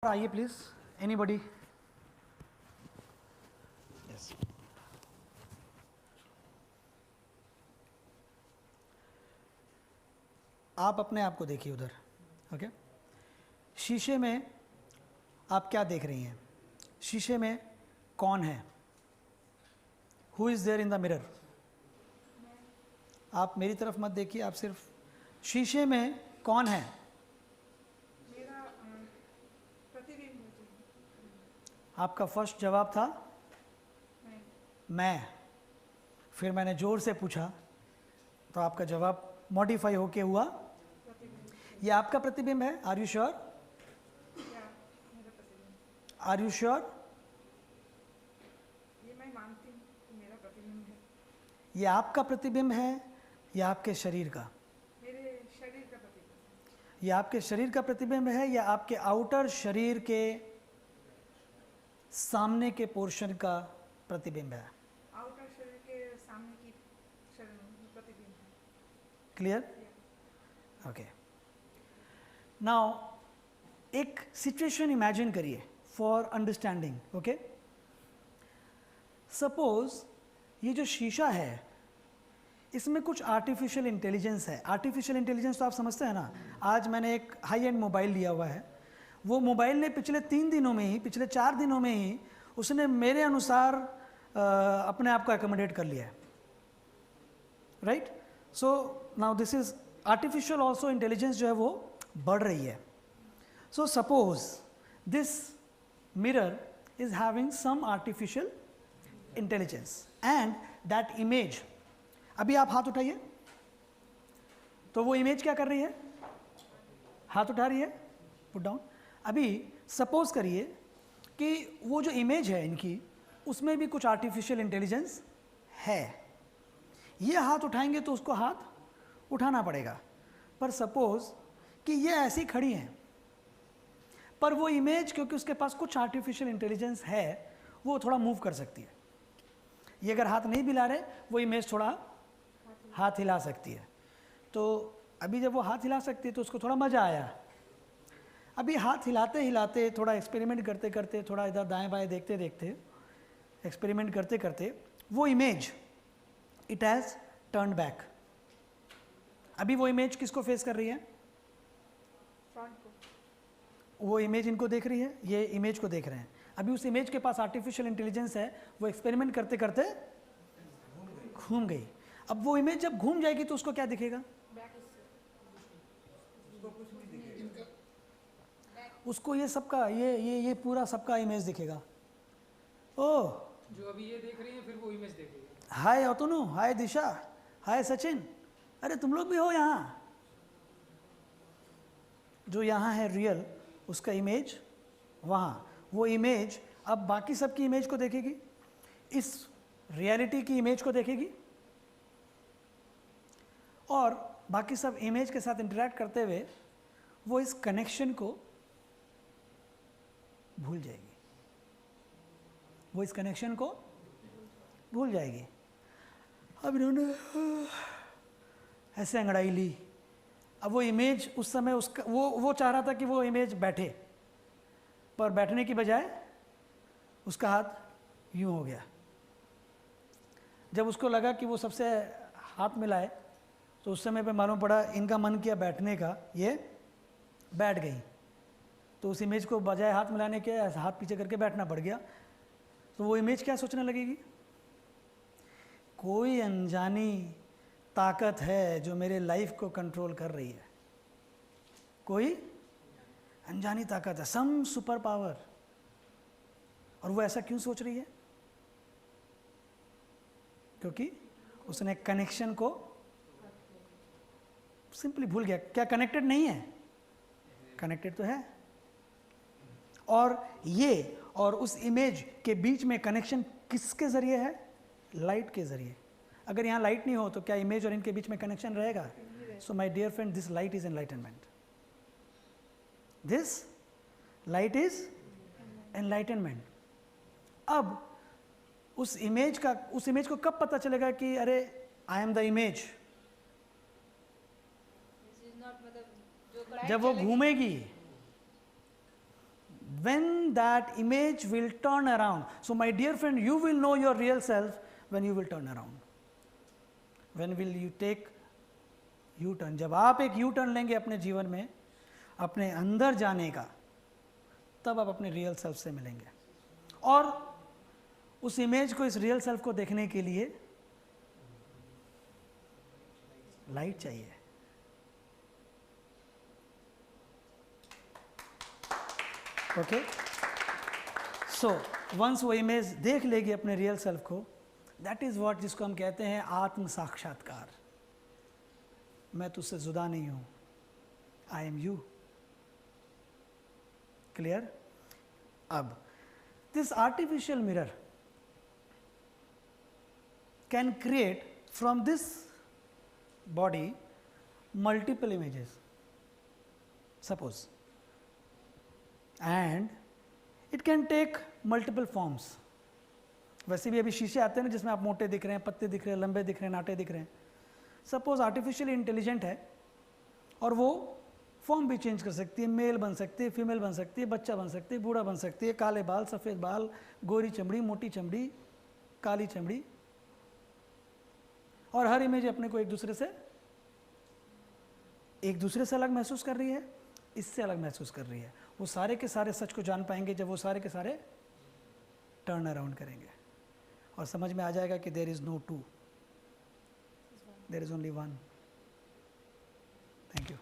आइए please, anybody. Yes, आप अपने आप को देखिए उधर। ओके, शीशे में आप क्या देख रही हैं? शीशे में कौन है? Who is there in the mirror? आप मेरी तरफ मत देखिए, आप सिर्फ शीशे में कौन है? मेरा प्रतिबिंब। आपका फर्स्ट जवाब था मैं। फिर मैंने जोर से पूछा तो आपका जवाब मॉडिफाई होके हुआ ये आपका प्रतिबिंब है। Are you sure? Are you sure? ये मैं मानती हूँ कि मेरा प्रतिबिंब है। ये आपका प्रतिबिंब है या आपके शरीर का? मेरे शरीर का प्रतिबिंब। ये आपके शरीर का प्रतिबिंब है या आपके आउटर शरीर के सामने के पोर्शन का प्रतिबिंब है? आउटर शरीर के सामने की प्रतिबिंब है। क्लियर? ओके, नाउ एक सिचुएशन इमेजिन करिए फॉर अंडरस्टैंडिंग। ओके, सपोज ये जो शीशा है इसमें कुछ आर्टिफिशियल इंटेलिजेंस है। आर्टिफिशियल इंटेलिजेंस तो आप समझते हैं ना। आज मैंने एक हाई एंड मोबाइल लिया हुआ है, वो मोबाइल ने पिछले 3 दिनों में ही, पिछले 4 दिनों में ही उसने मेरे अनुसार अपने आप को एकोमोडेट कर लिया है। Right? So now this is artificial also intelligence जो है वो बढ़ रही है। सो suppose this mirror is having some artificial intelligence and that image, अभी आप हाथ उठाइए तो वो इमेज क्या कर रही है? हाथ उठा रही है, पुट डाउन। अभी सपोज करिए कि वो जो इमेज है इनकी, उसमें भी कुछ आर्टिफिशियल इंटेलिजेंस है। ये हाथ उठाएंगे तो उसको हाथ उठाना पड़ेगा, पर सपोज कि ये ऐसी खड़ी हैं, पर वो इमेज क्योंकि उसके पास कुछ आर्टिफिशियल इंटेलिजेंस है वो थोड़ा मूव कर सकती है। ये अगर हाथ नहीं भी हिला रहे, वो इमेज थोड़ा हाथ हिला सकती है। तो अभी जब वो हाथ हिला सकती है तो उसको थोड़ा मज़ा आया। अभी हाथ हिलाते हिलाते, थोड़ा एक्सपेरिमेंट करते करते, थोड़ा इधर दाएं बाएं देखते देखते, एक्सपेरिमेंट करते करते, वो image it has turn back. अभी वो इमेज किसको फेस कर रही है? फ्रंट को। वो इमेज इनको देख रही है, ये इमेज को देख रहे हैं। अभी उस इमेज के पास आर्टिफिशियल इंटेलिजेंस है, वो एक्सपेरिमेंट करते करते घूम गई। अब वो इमेज जब घूम जाएगी तो उसको क्या दिखेगा? उसको ये सबका ये पूरा सबका इमेज दिखेगा। ओह, जो अभी ये देख रही है फिर वो इमेज देखेगी। हाय अतनु, हाय दिशा, हाय सचिन, अरे तुम लोग भी हो यहाँ। जो यहाँ है रियल, उसका इमेज वहाँ, वो इमेज अब बाकी सबकी इमेज को देखेगी, इस रियलिटी की इमेज को देखेगी, और बाकी सब इमेज के साथ इंटरेक्ट करते हुए वो इस कनेक्शन को भूल जाएगी। वो इस कनेक्शन को भूल जाएगी। अब इन्होंने ऐसे अंगड़ाई ली। अब वो इमेज उस समय उसका वो चाह रहा था कि वो इमेज बैठे, पर बैठने की बजाय उसका हाथ यूं हो गया। जब उसको लगा कि वो सबसे हाथ मिलाए तो उस समय पे मालूम पड़ा इनका मन किया बैठने का, ये बैठ गई। तो उस इमेज को बजाय हाथ मिलाने के हाथ पीछे करके बैठना पड़ गया। तो वो इमेज क्या सोचने लगेगी? कोई अनजानी ताकत है जो मेरे लाइफ को कंट्रोल कर रही है। कोई अनजानी ताकत है, सम सुपर पावर। और वो ऐसा क्यों सोच रही है? क्योंकि उसने कनेक्शन को सिंपली भूल गया। क्या कनेक्टेड नहीं है? कनेक्टेड तो है। और ये और उस इमेज के बीच में कनेक्शन किसके जरिए है? लाइट के जरिए। अगर यहाँ लाइट नहीं हो तो क्या इमेज और इनके बीच में कनेक्शन रहेगा? So my dear friend, this light is enlightenment. This light is enlightenment. अब उस इमेज को कब पता चलेगा कि अरे आई एम द इमेज? जब वो घूमेगी, when that image will turn around. So my dear friend, you will know your real self when you will turn around. When will you take U-turn? जब आप एक U-turn लेंगे अपने जीवन में, अपने अंदर जाने का, तब आप अपने रियल सेल्फ से मिलेंगे. और उस इमेज को, इस रियल सेल्फ को देखने के लिए लाइट चाहिए. ओके, सो वंस वो इमेज देख लेगी अपने रियल सेल्फ को, दैट इज व्हाट, जिसको हम कहते हैं आत्म साक्षात्कार. मैं तुझसे जुदा नहीं हूं, आई एम यू. क्लियर? अब this artificial mirror can create from this body multiple images, suppose, and it can take multiple forms. वैसे भी अभी शीशे आते हैं ना, जिसमें आप मोटे दिख रहे हैं, पत्ते दिख रहे हैं, लंबे दिख रहे हैं, नाटे दिख रहे हैं. सपोज आर्टिफिशियली इंटेलिजेंट है और वो फॉर्म भी चेंज कर सकती है, मेल बन सकती है, फीमेल बन सकती है, बच्चा बन सकती है, बूढ़ा बन सकती है, काले बाल, सफ़ेद बाल, गोरी चमड़ी, मोटी चमड़ी, काली चमड़ी. और हर इमेज अपने को एक दूसरे से अलग महसूस कर रही है, इससे अलग महसूस कर रही है. वो सारे के सारे सच को जान पाएंगे जब वो सारे के सारे टर्न अराउंड करेंगे और समझ में आ जाएगा कि there is no two, there is only one. Thank you.